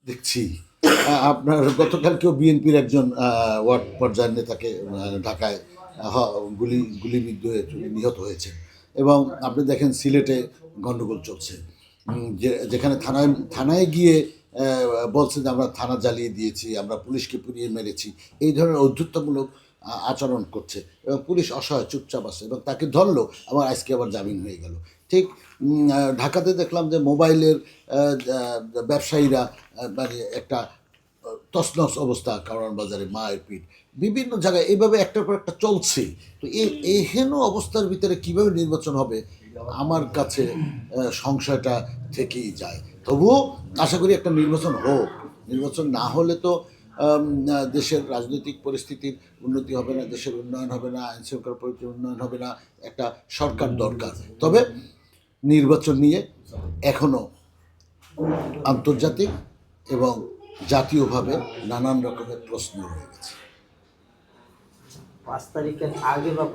দেখছি আপনার গতকালকেও বিএনপির একজন ওয়ার্ড পর্যায়ের নেতাকে ঢাকায় গুলিবিদ্ধ হয়ে নিহত হয়েছে। এবং আপনি দেখেন সিলেটে গণ্ডগোল চলছে, যেখানে থানায় গিয়ে বলছে যে আমরা থানা জ্বালিয়ে দিয়েছি, আমরা পুলিশকে পুড়িয়ে মেরেছি, এই ধরনের ঔদ্ধত্যমূলক আচরণ করছে এবং পুলিশ অসহায় চুপচাপ আছে এবং তাকে ধরলো, আবার আজকে আবার জামিন হয়ে গেল। ঠিক ঢাকাতে দেখলাম যে মোবাইলের ব্যবসায়ীরা মানে একটা তছনছ অবস্থা, কারণ বাজারে মায়ের পিঠ বিভিন্ন জায়গায় এইভাবে একটার পর একটা চলছে। তো এই হেন অবস্থার ভিতরে কিভাবে নির্বাচন হবে আমার কাছে সংশয়টা থেকেই যায়। তবুও আশা করি একটা নির্বাচন হোক। নির্বাচন না হলে তো দেশের রাজনৈতিক পরিস্থিতির উন্নতি হবে না, দেশের উন্নয়ন হবে না, আইন শৃঙ্খলা পরিস্থিতির উন্নয়ন হবে না। একটা সরকার দরকার। তবে নির্বাচন নিয়ে এখনও আন্তর্জাতিক এবং জাতীয়ভাবে নানান রকমের প্রশ্ন রয়ে গেছে। 5 তারিখের আগে বা